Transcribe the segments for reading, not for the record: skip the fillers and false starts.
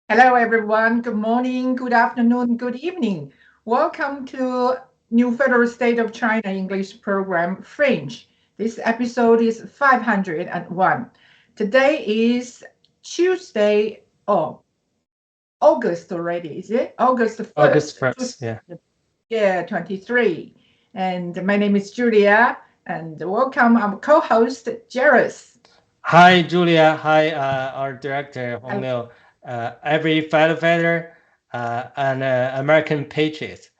Hello, everyone. Good morning, good afternoon, good evening. Welcome to New Federal State of China English Program Fringe. This episode is 501. Today is Tuesday, August already, is it? August August 1st. 1st, yeah. Yeah, 23. And my name is Julia, and welcome our co-host, Jairus. Hi, Julia. Hi, our director, Hong Liu. Every firefighter and American patriot.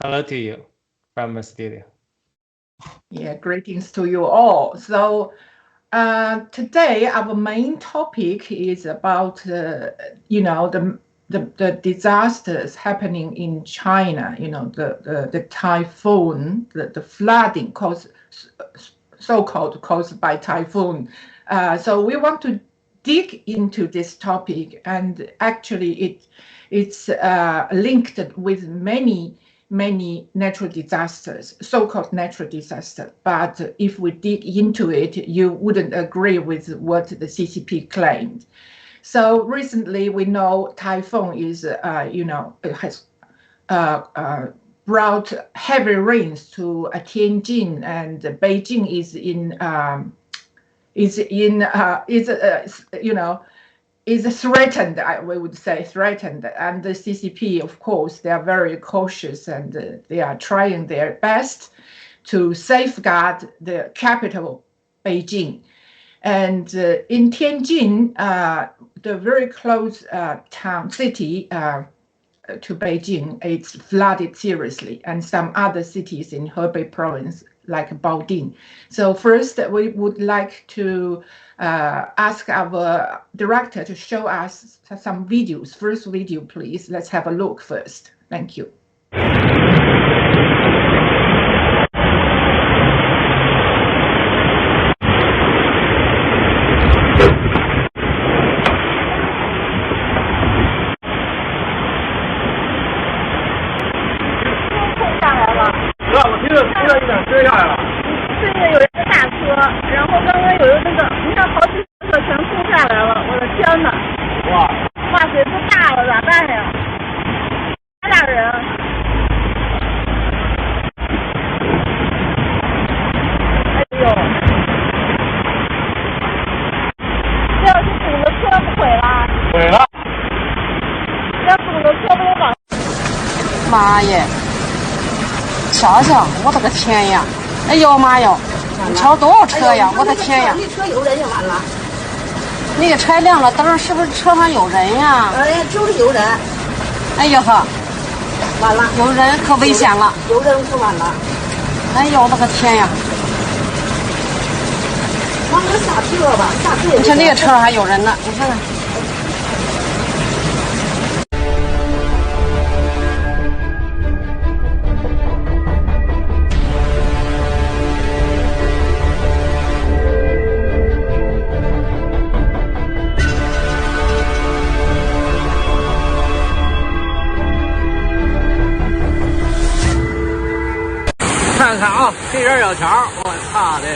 Hello to you from the studio. Yeah, greetings to you all. So today, our main topic is about, the disasters happening in China. The typhoon, the flooding so-called caused by typhoon. So we want to dig into this topic, and actually, it's linked with many natural disasters, so-called natural disasters. But if we dig into it, you wouldn't agree with what the CCP claimed. So recently, we know typhoon it has brought heavy rains to Tianjin, and Beijing is threatened, we would say threatened. And the CCP, of course, they are very cautious, and they are trying their best to safeguard the capital, Beijing. And in Tianjin, the very close city to Beijing, it's flooded seriously, and some other cities in Hebei province, like Baoding. So first, we would like to ask our director to show us some videos. First video, please. Let's have a look first. Thank you. 追下来了。对面有一个大车，然后刚刚有一个那个，你看好几个全冲下来了，我的天哪！哇！哇塞，都大了，咋办呀？还俩人。哎呦！这要是堵了车不毁了？毁了。要堵了车不能往。妈耶！ 瞧瞧，我的个天呀！哎呦妈哟，你瞧多少车呀！我的天呀！那车有人就完了。那个车亮了灯，是不是车上有人呀？就是有人。哎呦呵，完了，有人可危险了。有人可完了。哎呦我的个天呀！往那下车吧，下车。你看那个车上还有人呢，你看看。 看看啊，这人小桥，我操的，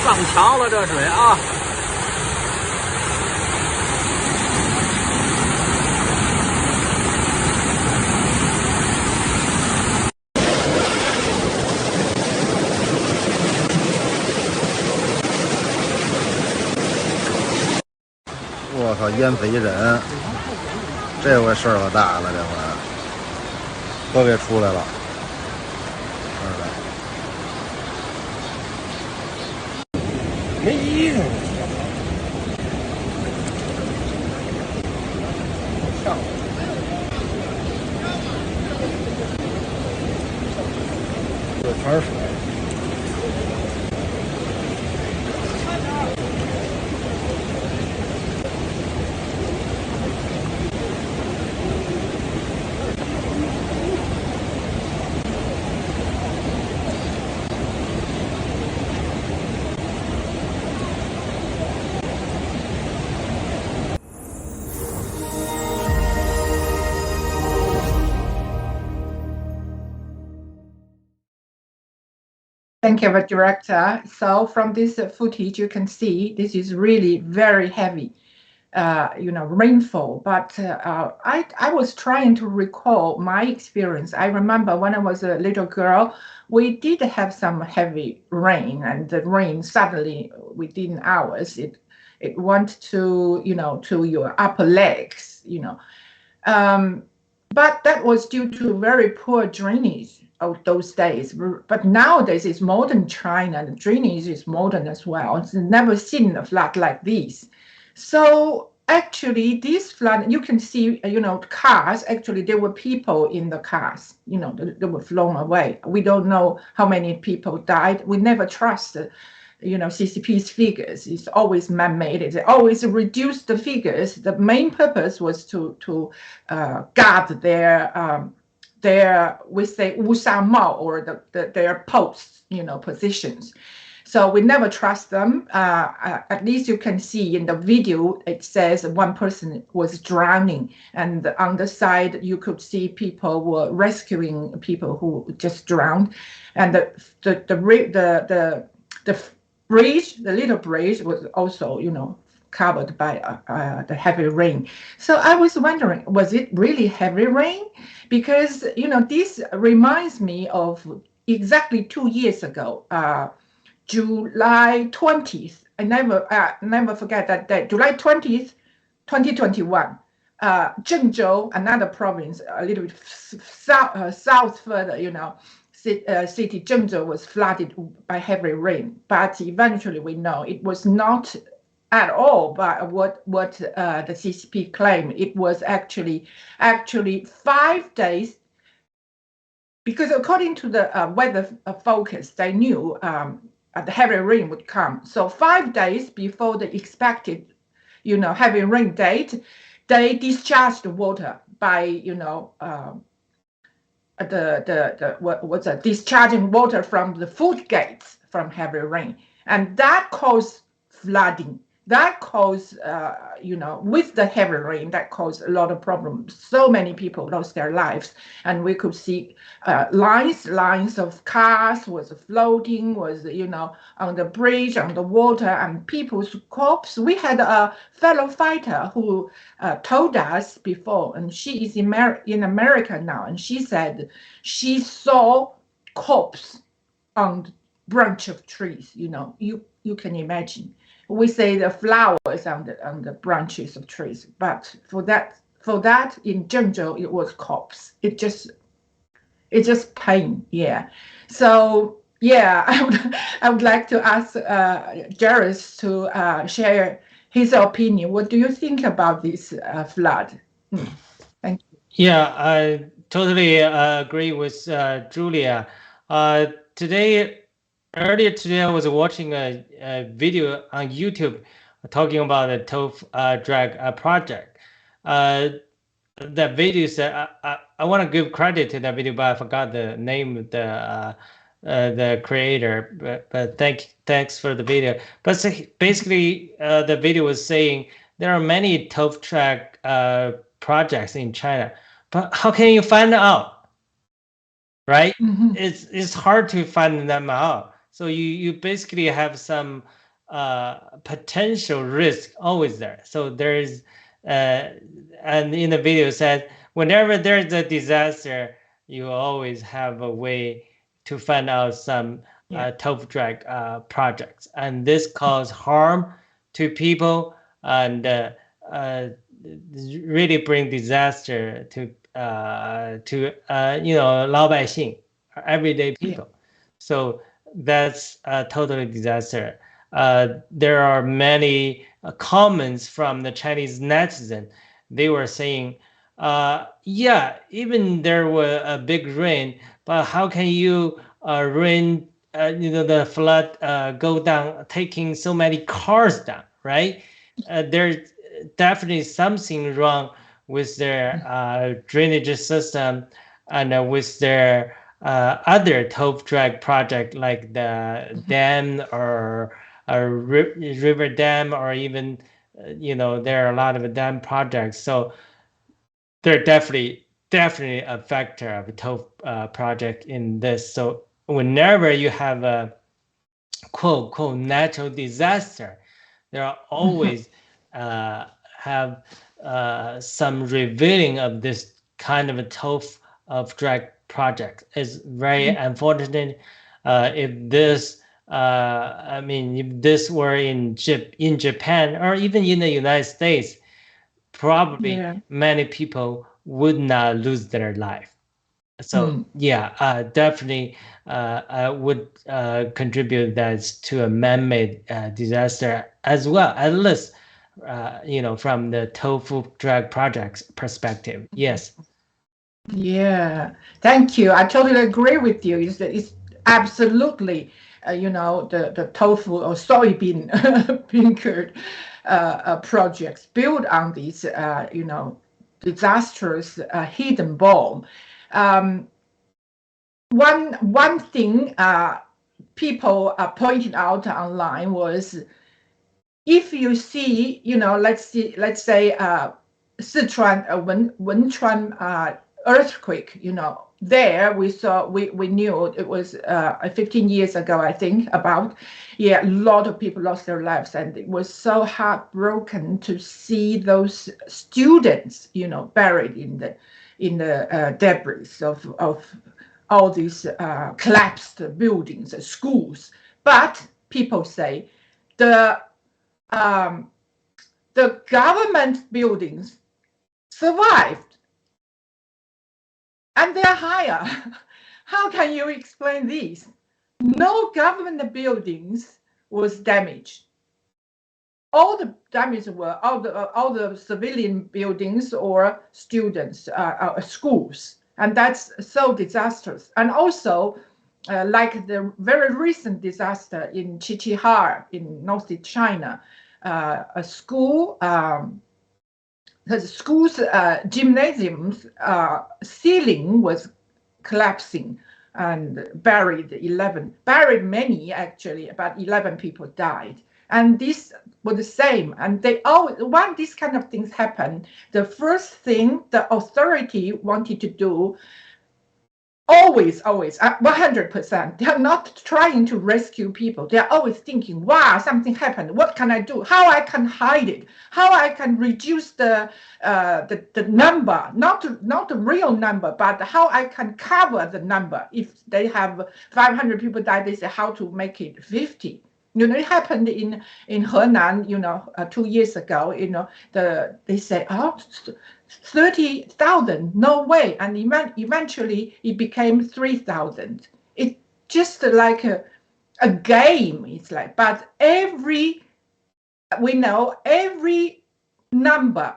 上桥了这水啊！我靠，淹死一人，这回事儿可大了，这回都给出来了。 没衣裳。上。这全是水。Thank you, director. So from this footage, you can see this is really very heavy. rainfall. But I was trying to recall my experience. I remember when I was a little girl, we did have some heavy rain, and the rain suddenly within hours it went to to your upper legs, but that was due to very poor drainage of those days. But nowadays it's modern China, and the drainage is modern as well. It's never seen a flood like this. So actually this flood, you can see, cars, actually there were people in the cars, they were flown away. We don't know how many people died. We never trust CCP's figures. It's always man-made. It always reduced the figures. The main purpose was to guard their we say Mao, or their posts, positions. So we never trust them. At least you can see in the video, it says one person was drowning, and on the side you could see people were rescuing people who just drowned, and the bridge, the little bridge, was also, covered by the heavy rain. So I was wondering, was it really heavy rain? Because, this reminds me of exactly 2 years ago, July 20th. I never forget that day, July 20th, 2021. Zhengzhou, another province, a little bit south further, city Zhengzhou was flooded by heavy rain, but eventually we know it was not at all by what the CCP claimed. It was actually 5 days, because according to the weather focus, they knew the heavy rain would come. So 5 days before the expected, heavy rain date, they discharged the water by, discharging water from the food gates from heavy rain, and that caused flooding. That caused, with the heavy rain, that caused a lot of problems. So many people lost their lives, and we could see lines of cars was floating, was on the bridge, on the water, and people's corpse. We had a fellow fighter who told us before, and she is in America now, and she said she saw corpse on the branch of trees. You can imagine. We say the flowers on the branches of trees, but for that in Zhengzhou it was corpse. It just pain. Yeah. So yeah, I would like to ask Jairus to share his opinion. What do you think about this flood? Thank you. Yeah, I totally agree with Julia. Earlier today, I was watching a video on YouTube talking about the TOF drag project. The video said, I want to give credit to that video, but I forgot the name of the creator. But thanks for the video. But basically, the video was saying there are many TOF track projects in China, but how can you find out? Right? Mm-hmm. It's hard to find them out. So you basically have some potential risk always there. So there's and in the video said whenever there's a disaster, you always have a way to find out some TOF drag projects, and this cause harm to people and really bring disaster to 老百姓, everyday people. So that's a totally disaster. There are many comments from the Chinese netizen. They were saying, yeah, even there were a big rain, but how can you rain, the flood go down, taking so many cars down, right? There's definitely something wrong with their drainage system and with their other TOF drag project like the dam or a river dam, or even there are a lot of dam projects. So they're definitely a factor of a TOF project in this. So whenever you have a quote natural disaster, there are always have some revealing of this kind of a tough of drag project. It's very unfortunate. If this, I mean, if this were in Japan or even in the United States, probably many people would not lose their life. So yeah, definitely I would contribute that to a man-made disaster as well, at least from the tofu drag project's perspective. Yes. Yeah, thank you. I totally agree with you. It's absolutely, the tofu or soybean bean curd projects built on these, disastrous hidden bomb. One thing people pointed out online was, if you see, let's say Sichuan Wenchuan earthquake, there we knew it was 15 years ago, I think, about, a lot of people lost their lives, and it was so heartbroken to see those students, buried in the debris of all these collapsed buildings, schools. But people say the government buildings survived, and they're higher. How can you explain this? No government buildings was damaged. All the damage were all the civilian buildings or students, schools, and that's so disastrous. And also, like the very recent disaster in GETTR in northeast China, a school. The school's gymnasium's ceiling was collapsing and buried many actually, about 11 people died. And this was the same. And they always, when these kind of things happen, the first thing the authority wanted to do, always, 100%. They're not trying to rescue people. They're always thinking, wow, something happened. What can I do? How I can hide it? How I can reduce the number, not the real number, but how I can cover the number. If they have 500 people die, they say how to make it 50. It happened in Henan, 2 years ago. They say, 30,000, no way. And eventually it became 3,000. It's just like a game. It's like, but every number,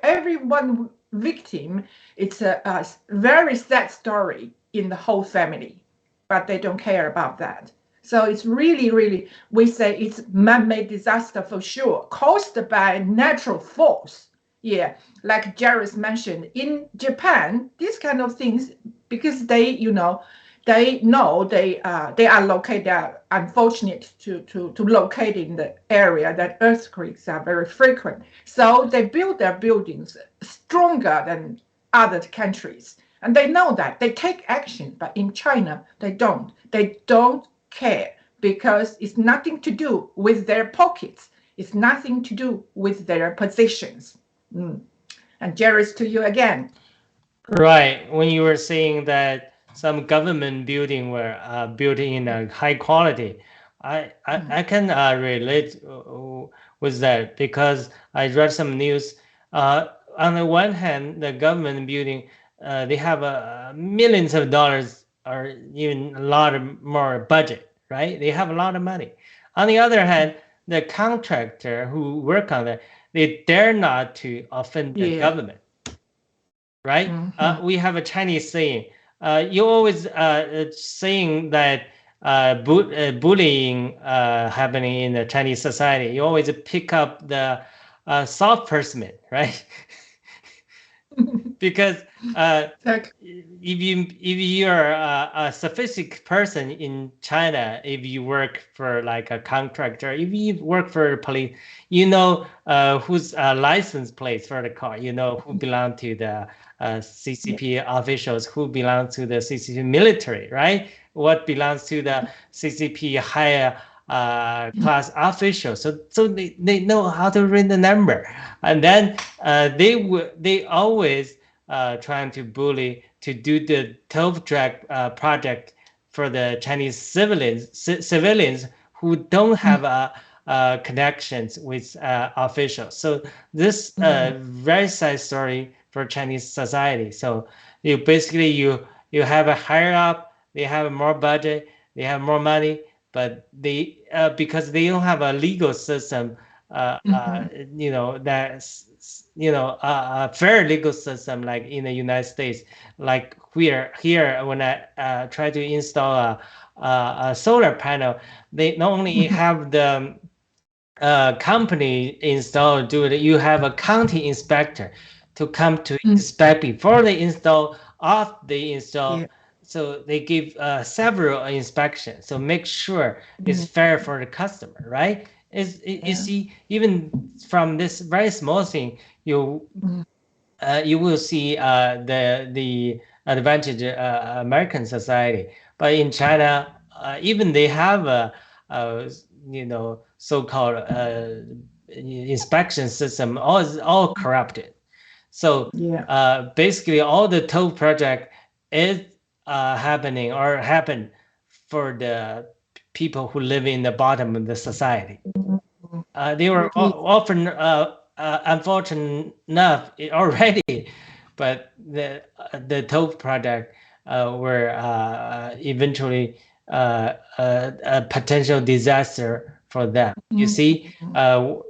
every one victim, it's a very sad story in the whole family, but they don't care about that. So it's really, really, we say it's man-made disaster for sure, caused by natural force. Yeah, like Jairus mentioned, in Japan, these kind of things, because they are located, they are unfortunate to locate in the area that earthquakes are very frequent. So they build their buildings stronger than other countries. And they know that. They take action. But in China, they don't. They don't care, because it's nothing to do with their pockets. It's nothing to do with their positions. And Jairus, to you again. Right. When you were saying that some government building were built in a high quality, I can relate with that, because I read some news. On the one hand, the government building, they have millions of dollars or even a lot more budget, right? They have a lot of money. On the other hand, the contractor who work on that, they dare not to offend the government, right? We have a Chinese saying, you always saying that bullying happening in the Chinese society, you always pick up the soft person, right? Because if you're a sophisticated person in China, if you work for like a contractor, if you work for police, whose license plates for the car, who belong to the CCP officials, who belong to the CCP military, right? What belongs to the CCP higher class officials, so they know how to read the number, and then they always trying to bully to do the TOEFL track project for the Chinese civilians who don't have connections with officials. So this very sad story for Chinese society. So you basically you have a higher up, they have more budget, they have more money, but they because they don't have a legal system, that's a fair legal system like in the United States. Like here when I try to install a solar panel, they not only have the company install do it, you have a county inspector to come to inspect before they install, after they install. So they give several inspections, so make sure it's fair for the customer, right? You see, even from this very small thing, you will see the advantage American society. But in China, even they have a so-called inspection system, all corrupted. So basically, all the TOEFL project is happening or happen for the people who live in the bottom of the society. They were often unfortunate enough already, but the TOEFL project were eventually a potential disaster for them. You see,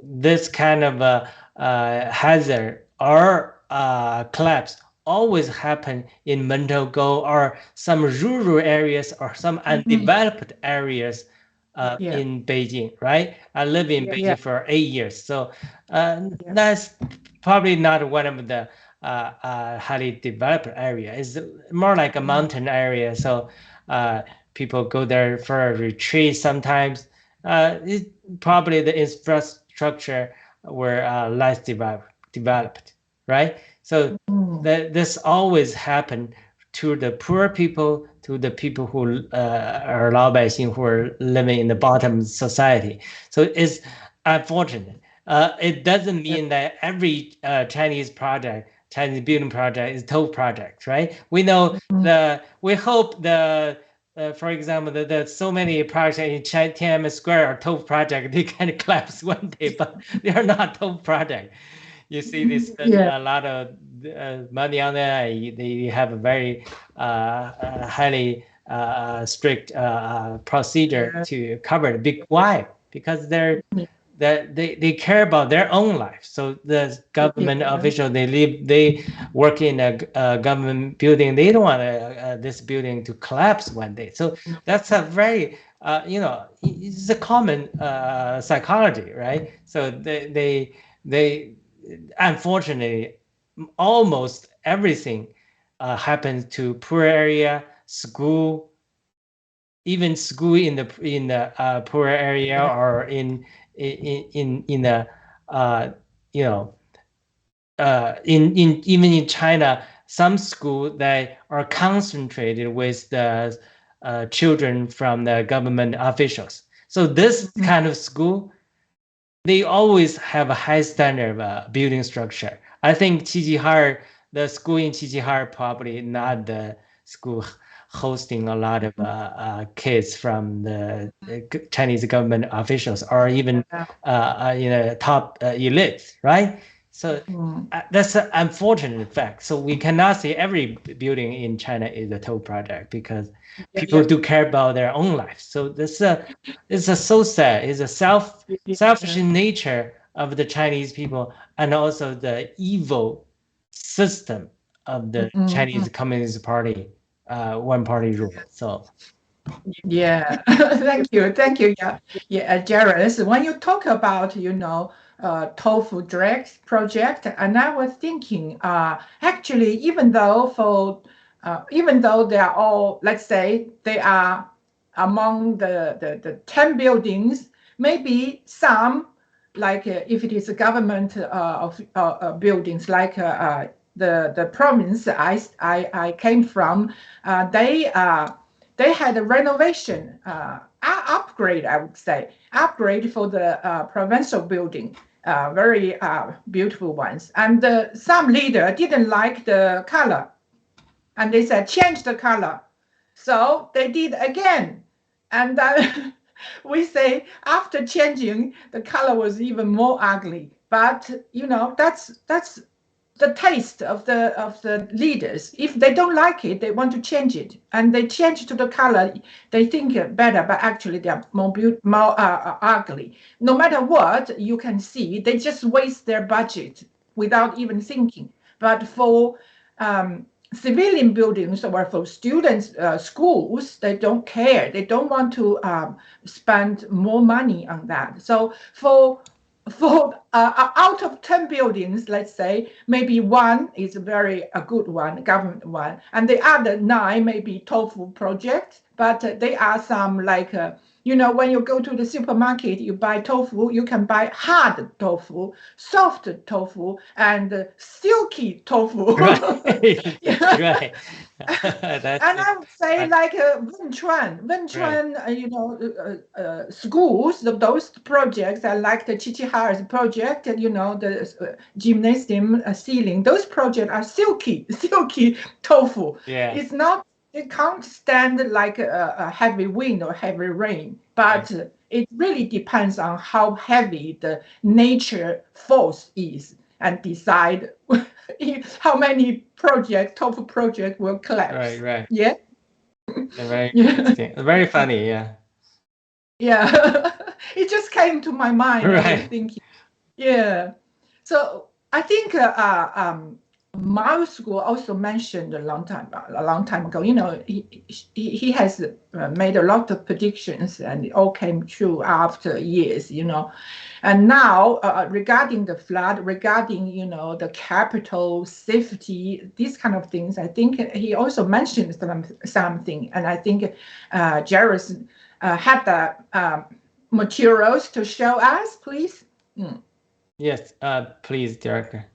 this kind of hazard or collapse always happen in Mentogo or some rural areas or some undeveloped areas in Beijing, right? I live in Beijing for 8 years, so that's probably not one of the highly developed area. It's more like a mountain area, so people go there for a retreat sometimes. Probably the infrastructure were less developed, right? So this always happened to the poor people, to the people who are 老百姓 who are living in the bottom society. So it's unfortunate. It doesn't mean that every Chinese building project is TOEFL project, right? We know we hope for example, the so many projects in Tiananmen Square are TOEFL project, they can collapse one day, but they are not TOEFL project. You see, they spend a lot of money on that. They have a very highly strict procedure to cover it. Why? Because they care about their own life. So the government official, they work in a government building. They don't want this building to collapse one day. So that's a very it's a common psychology, right? So they unfortunately, almost everything happens to poor area, school, even school in the poor area or in the even in China, some schools that are concentrated with the children from the government officials. So this kind of school, they always have a high standard of building structure. I think GETTR, the school in GETTR, probably not the school hosting a lot of kids from the Chinese government officials or even top elites, right? So that's an unfortunate fact. So we cannot say every building in China is a TOEFL project because people do care about their own life. So this it's so sad. It's a selfish nature of the Chinese people and also the evil system of the Chinese Communist Party, one party rule. So. Thank you. Jared. When you talk about TOEFL direct project, and I was thinking, actually, even though they are all, let's say, they are among the 10 buildings, maybe some, like if it is a government of buildings, like the province I came from, they had a renovation upgrade, I would say, upgrade for the provincial building, very beautiful ones. And some leader didn't like the color, and they said change the color. So they did again, and we say after changing, the color was even more ugly. But that's the taste of the leaders. If they don't like it, they want to change it, and they change to the color they think better, but actually they are more ugly. No matter what, you can see they just waste their budget without even thinking. But for civilian buildings or for students, schools, they don't care. They don't want to spend more money on that. So for out of 10 buildings, let's say, maybe one is a good one, government one, and the other 9 may be tofu project, but they are some like, when you go to the supermarket, you buy tofu, you can buy hard tofu, soft tofu, and silky tofu. Right. Right. And I would say like Wenchuan, Right. Schools, those projects are like the Chichihar's project, the gymnasium ceiling. Those projects are silky tofu. Yeah. It's not. It can't stand like a heavy wind or heavy rain, but it really depends on how heavy the nature force is, and decide how many tofu project will collapse. Right. Yeah. Very interesting. Very funny. Yeah. Yeah. It just came to my mind. I was Right. thinking. Yeah. So I think Mao School also mentioned a long time ago. He has made a lot of predictions, and it all came true after years. And now regarding the flood, regarding the capital safety, these kind of things, I think he also mentioned something, and I think Jairus had the materials to show us, please. Yes. Please, Director.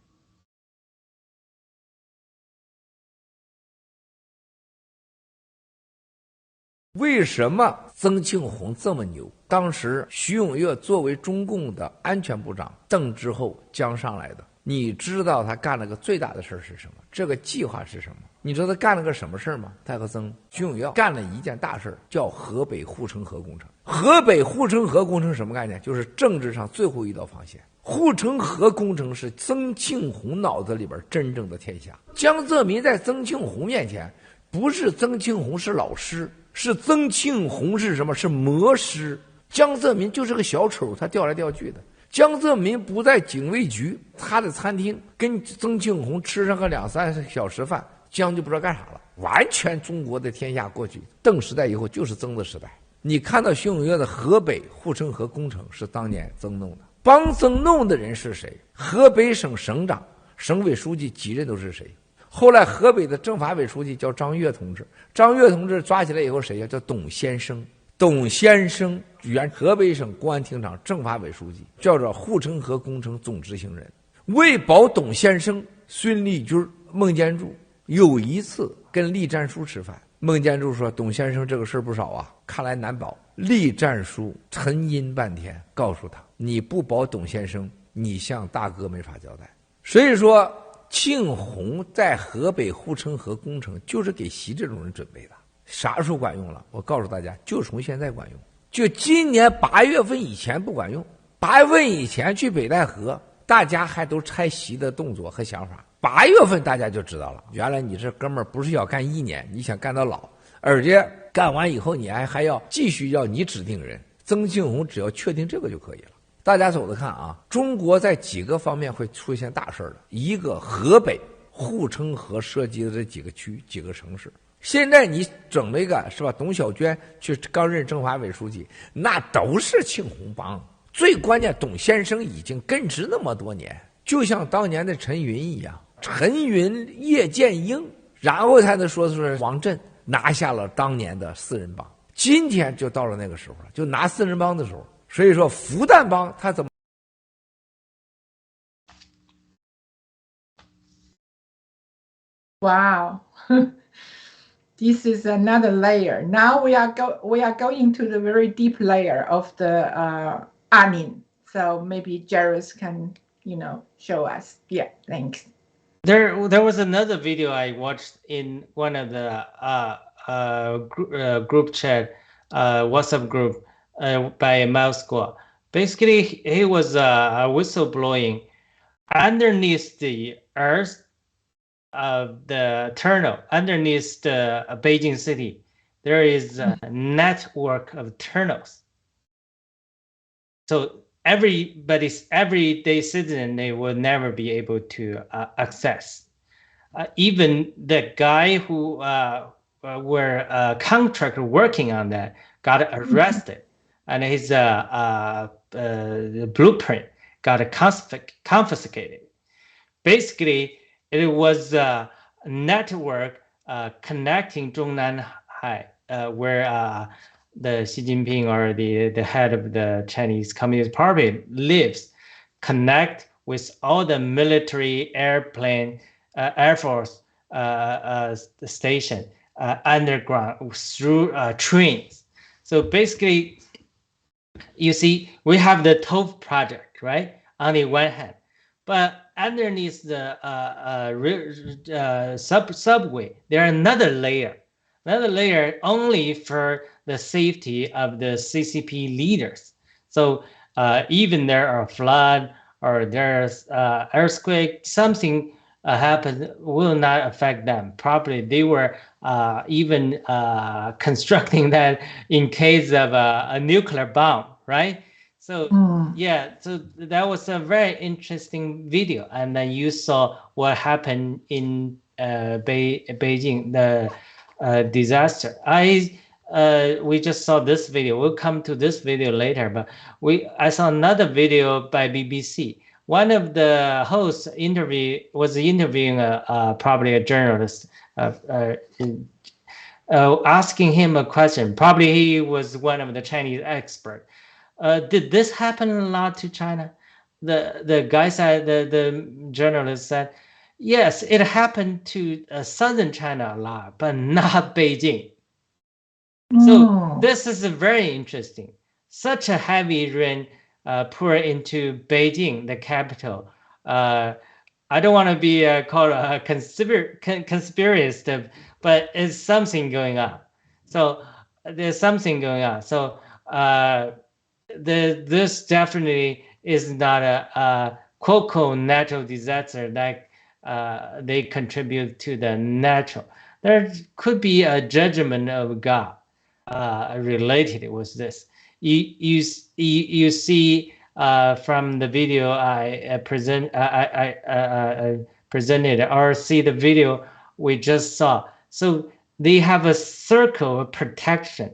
为什么曾庆红这么牛？当时徐永月作为中共的安全部长，邓之后将上来的。你知道他干了个最大的事是什么？这个计划是什么？你知道他干了个什么事吗？太和曾徐永月干了一件大事，叫河北护城河工程。河北护城河工程什么概念？就是政治上最后一道防线。护城河工程是曾庆红脑子里边真正的天下。江泽民在曾庆红面前，不是曾庆红是老师。是曾庆红是什么？是魔师。江泽民就是个小丑，他调来调去的。江泽民不在警卫局，他的餐厅跟曾庆红吃上个2-3小时饭，江就不知道干啥了。完全中国的天下过去，邓时代以后就是曾的时代。你看到徐永月的河北护城河工程是当年曾弄的，帮曾弄的人是谁？河北省省长、省委书记几任都是谁？后来河北的政法委书记叫张悦同志，张悦同志抓起来以后谁呀？叫董先生。董先生原河北省公安厅长、政法委书记，叫做护城河工程总执行人。为保董先生，孙立军、孟建柱有一次跟栗战书吃饭，孟建柱说：“董先生这个事儿不少啊，看来难保。”栗战书沉吟半天，告诉他：“你不保董先生，你向大哥没法交代。”所以说。庆红在河北护城河工程就是给习这种人准备的，啥时候管用了？我告诉大家，就从现在管用。就今年8月份以前不管用，8月份以前去北戴河，大家还都猜习的动作和想法。8月份大家就知道了，原来你这哥们儿不是要干1年，你想干到老，而且干完以后你还要继续要你指定人。曾庆红只要确定这个就可以了。大家走着看啊，中国在几个方面会出现大事的。一个河北护城河涉及的这几个区、几个城市，现在你整了一个是吧？董小娟去刚任政法委书记，那都是庆红帮。最关键，董先生已经根植那么多年，就像当年的陈云一样，陈云、叶剑英，然后才能说是王震拿下了当年的4人帮。今天就到了那个时候了，就拿4人帮的时候。所以说复旦帮他怎么哇哦， this is another layer. Now we are going to the very deep layer of the onion. So maybe Jairus can, show us. Yeah, thanks. There was another video I watched in one of the group chat, WhatsApp group by Mouse Squad. Basically, he was whistleblowing underneath the earth of the tunnel, underneath the Beijing city. There is a network of tunnels. So everybody's everyday citizen, they will never be able to access. Even the guy who were contractor working on that got arrested, and his blueprint got confiscated. Basically, it was a network connecting Zhongnanhai, where the Xi Jinping, or the head of the Chinese Communist Party, lives, connect with all the military airplane, Air Force station underground through trains. So basically, you see, we have the TOF project, right? On the one hand, but underneath the subway, there are another layer only for the safety of the CCP leaders. So even there are flood or there's earthquake, something happens, will not affect them. Probably they were even constructing that in case of a nuclear bomb, right? So yeah, so that was a very interesting video, and then you saw what happened in Beijing, the disaster. We just saw this video. We'll come to this video later, but I saw another video by BBC. One of the hosts was interviewing probably a journalist, asking him a question. Probably he was one of the Chinese experts. Did this happen a lot to China? The guy said, the journalist said, yes, it happened to southern China a lot, but not Beijing. So this is very interesting. Such a heavy rain poured into Beijing, the capital. I don't want to be called a conspiracist, but it's something going on. So there's something going on. So this definitely is not a quote natural disaster that they contribute to the natural. There could be a judgment of God related with this. You see from the video I presented, or see the video we just saw. So they have a circle of protection.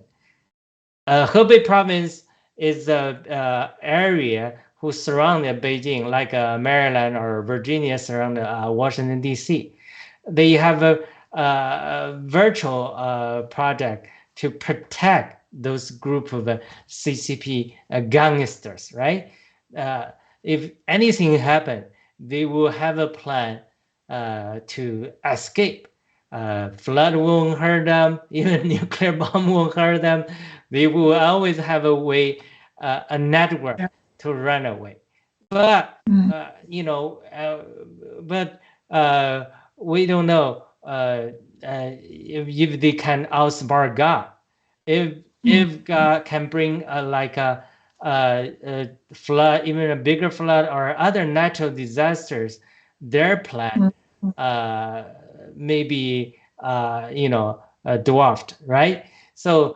Hebei province is the area who surround Beijing, like Maryland or Virginia surround Washington, D.C. They have a virtual project to protect those group of CCP gangsters, right? If anything happen, they will have a plan to escape. Flood won't hurt them, even nuclear bomb won't hurt them. They will always have a way, a network to run away. But we don't know if they can outsmart God. If God can bring like a flood, even a bigger flood or other natural disasters, their plan maybe dwarfed, right? So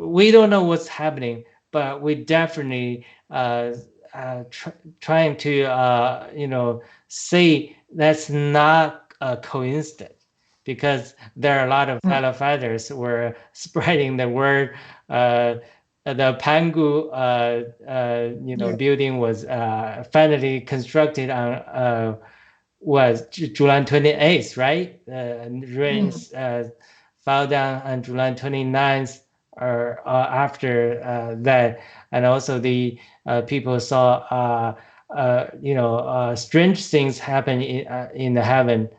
we don't know what's happening, but we definitely trying to say that's not a coincidence, because there are a lot of fellow fighters who were spreading the word. The Pangu building was finally constructed on was July 28th, right? Rains fell down on July 29th or after that, and also the people saw strange things happen in the heaven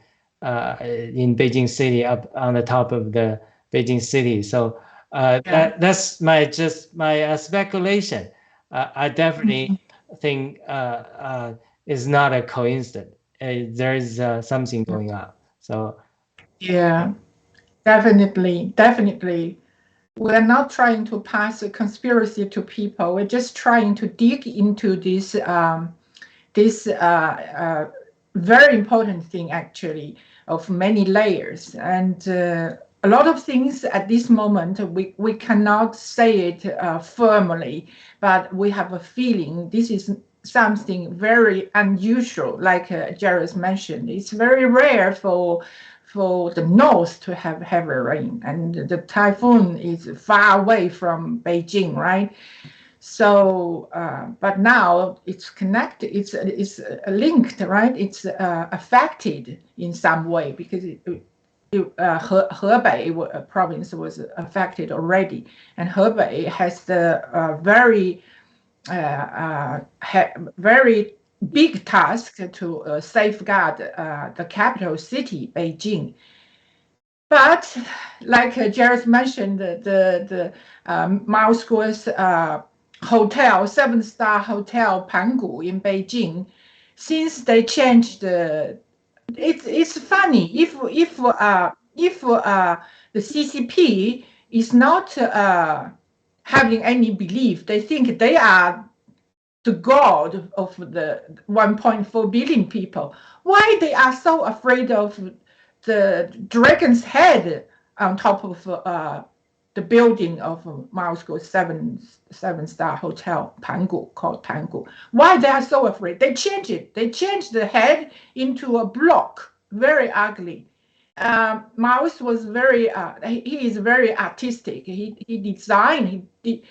in Beijing City, up on the top of the Beijing City. So that's my speculation. I definitely think it's not a coincidence. There is something going on. So yeah, definitely. We're not trying to pass a conspiracy to people. We're just trying to dig into this very important thing, actually, of many layers. And a lot of things at this moment, we cannot say it firmly, but we have a feeling this is something very unusual, like Jairus mentioned. It's very rare for the north to have heavy rain, and the typhoon is far away from Beijing, right? So, but now it's connected, it's linked, right? It's affected in some way because Hebei province was affected already, and Hebei has the very big task to safeguard the capital city, Beijing. But like Jared mentioned, the Moscow's hotel, 7-star hotel Pangu in Beijing, since they changed it's funny if the CCP is not having any belief, they think they are the god of the 1.4 billion people. Why they are so afraid of the dragon's head on top of the building of Moscow's 7-star hotel, Pangu, called Pangu? Why they are so afraid? They changed it. They changed the head into a block, very ugly. Maoist was very, he is very artistic. He designed, he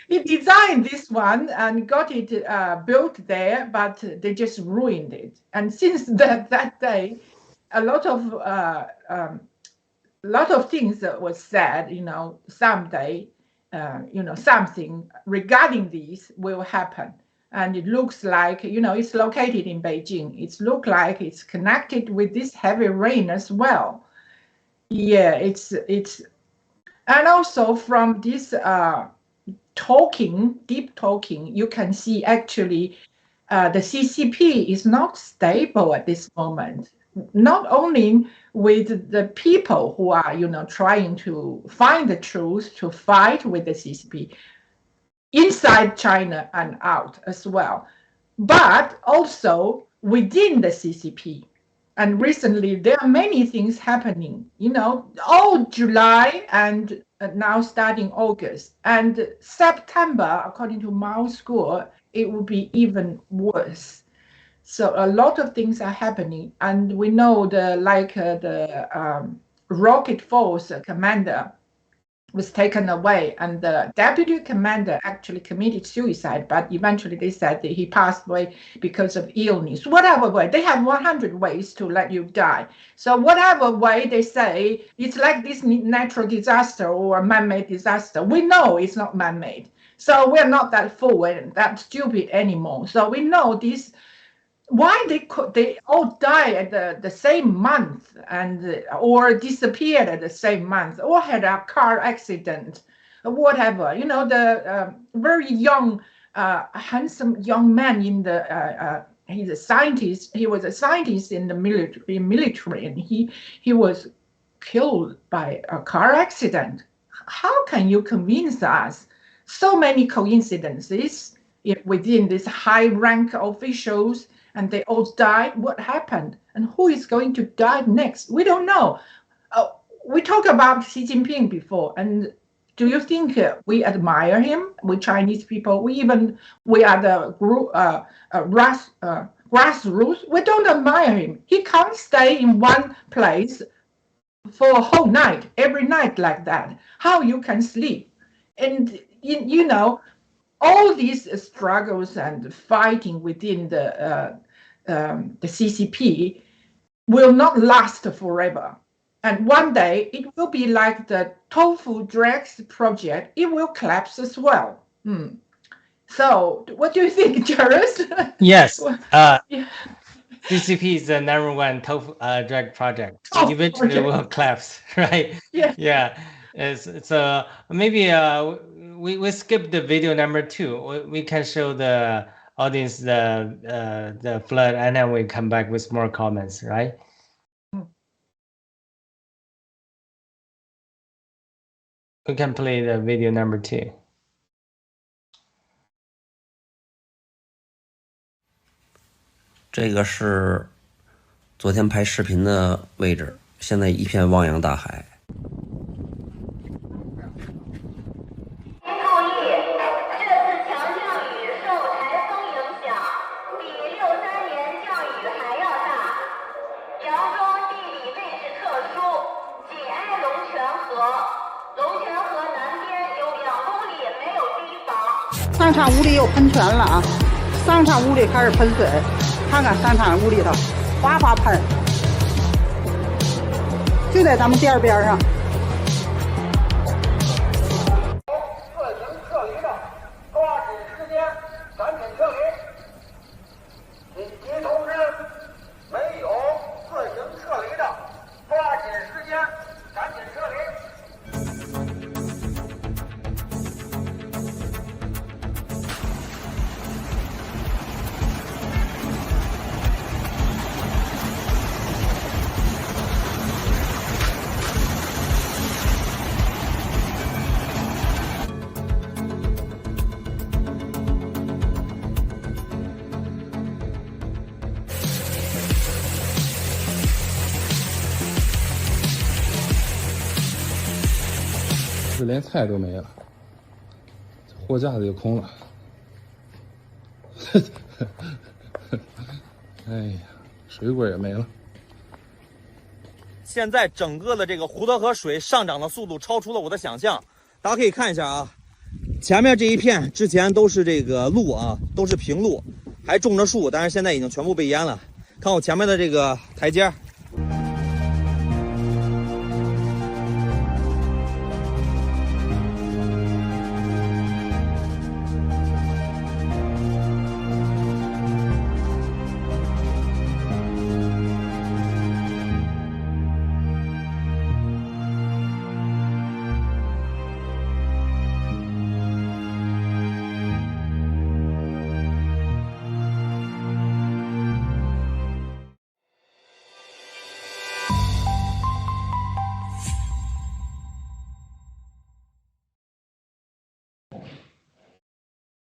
designed this one and got it built there, but they just ruined it. And since that day, a lot of things that was said, someday, something regarding this will happen. And it looks like, it's located in Beijing. It looks like it's connected with this heavy rain as well. Yeah, it's, and also from this deep talking, you can see actually the CCP is not stable at this moment. Not only with the people who are, trying to find the truth, to fight with the CCP, inside China and out as well, but also within the CCP. And recently, there are many things happening, all July and now starting August. And September, according to Mao School, it will be even worse. So a lot of things are happening. And we know the rocket force commander was taken away, and the deputy commander actually committed suicide, but eventually they said that he passed away because of illness. Whatever way, they have 100 ways to let you die. So whatever way they say, it's like this natural disaster or man-made disaster. We know it's not man-made. So we're not that fool and that stupid anymore. So we know this. Why they all die at the same month and or disappeared at the same month or had a car accident, whatever. The very young, handsome young man in the he's a scientist. He was a scientist in the military, and he was killed by a car accident. How can you convince us? So many coincidences within these high-rank officials. And they all died. What happened? And who is going to die next? We don't know. We talked about Xi Jinping before. And do you think we admire him? We Chinese people, we are the group, grassroots. We don't admire him. He can't stay in one place for a whole night, every night like that. How you can sleep? And all these struggles and fighting within the CCP will not last forever. And one day it will be like the Tofu Drax project. It will collapse as well. So what do you think, Jairus? Yes. CCP is the #1 tofu drug project. Oh, Eventually okay. will collapse, right? Yeah. Yeah. So maybe we skip the video #2. We can show the audience the flood, and then we come back with more comments, right? We can play the video #2.这个是昨天拍视频的位置，现在一片汪洋大海。注意，这次强降雨受台风影响，比63年降雨还要大。杨庄地理位置特殊，紧挨龙泉河，龙泉河南边有2公里没有堤防。商场屋里又喷泉了啊！商场屋里开始喷水，看看商场屋里头，哗哗喷，就在咱们店边上。自行撤离的，抓紧时间，赶紧撤离。紧急通知，没有自行撤离的，抓紧时间，赶紧撤离。这连菜都没了，货架子就空了。哎呀，水果也没了。现在整个的这个胡德河水上涨的速度超出了我的想象，大家可以看一下啊，前面这一片之前都是这个路啊，都是平路，还种着树，但是现在已经全部被淹了。看我前面的这个台阶。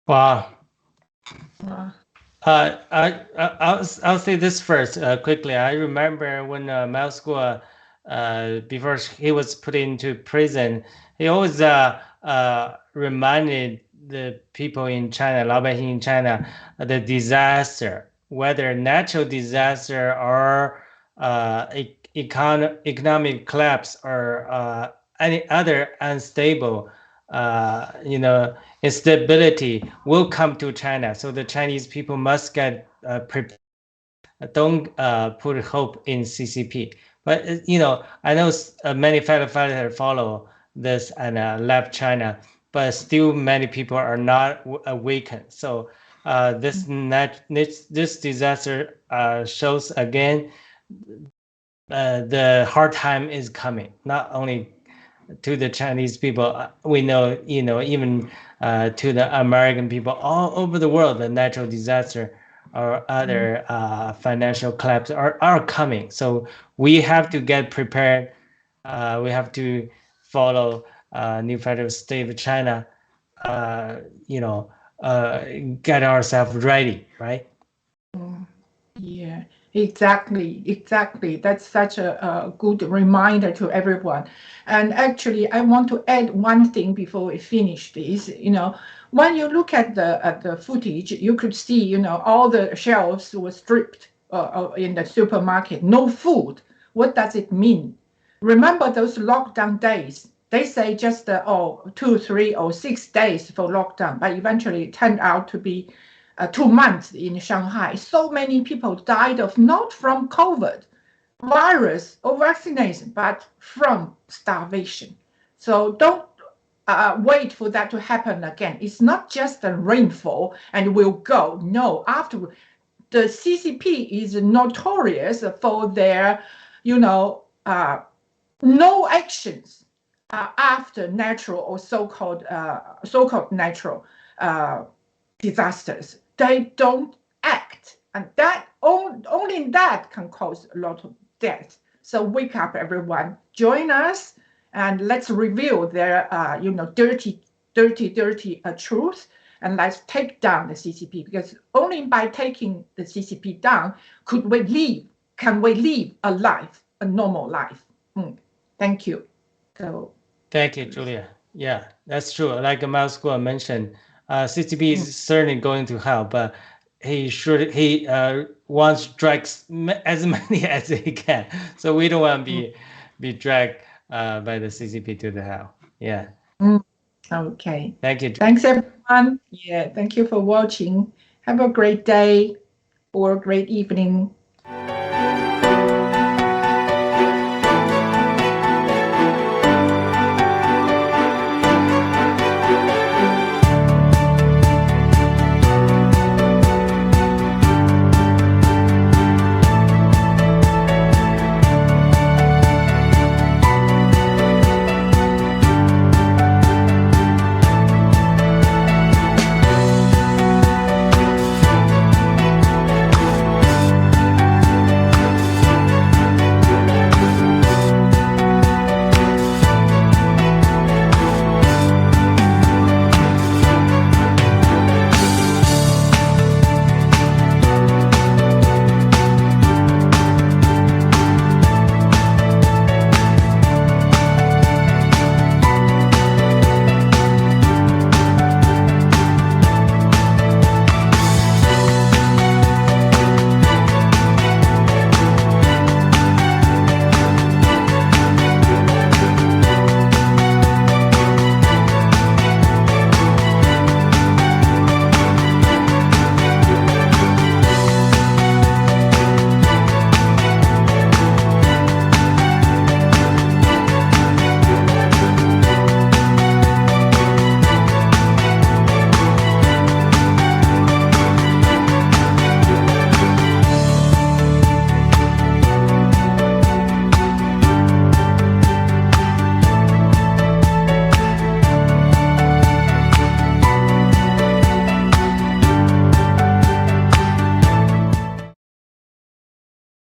Wow. I'll say this first quickly. I remember when Miles Guo, before he was put into prison, he always reminded the people in China, 老百姓 in China, the disaster, whether natural disaster or economic collapse or any other unstable, instability will come to China. So the Chinese people must get prepared. Don't put hope in CCP. But I know many firefighters follow this and left China, but still many people are not awakened. So this disaster shows again the hard time is coming. Not only to the Chinese people, we know, even to the American people all over the world, the natural disaster or other financial collapse are coming. So we have to get prepared. We have to follow new federal state of China, get ourselves ready, right? Yeah. Exactly. That's such a good reminder to everyone. And actually, I want to add one thing before we finish this. When you look at the footage, you could see, all the shelves were stripped in the supermarket. No food. What does it mean? Remember those lockdown days? They say just 2, 3, or 6 days for lockdown, but eventually it turned out to be 2 months in Shanghai. So many people died of not from COVID virus or vaccination, but from starvation. So don't wait for that to happen again. It's not just a rainfall and we'll go. No, after the CCP is notorious for their, no actions after natural or so-called natural disasters. They don't act, and that only that can cause a lot of death. So wake up, everyone! Join us, and let's reveal their dirty truth, and let's take down the CCP. Because only by taking the CCP down can we live a life, a normal life. Thank you. So. Thank you, Julia. Yeah, that's true. Like Miles Guo mentioned, CCP is certainly going to help, but he wants to drag as many as he can. So we don't want to be dragged by the CCP to the hell. Yeah. Okay. Thank you. Thanks, everyone. Yeah, thank you for watching. Have a great day or a great evening.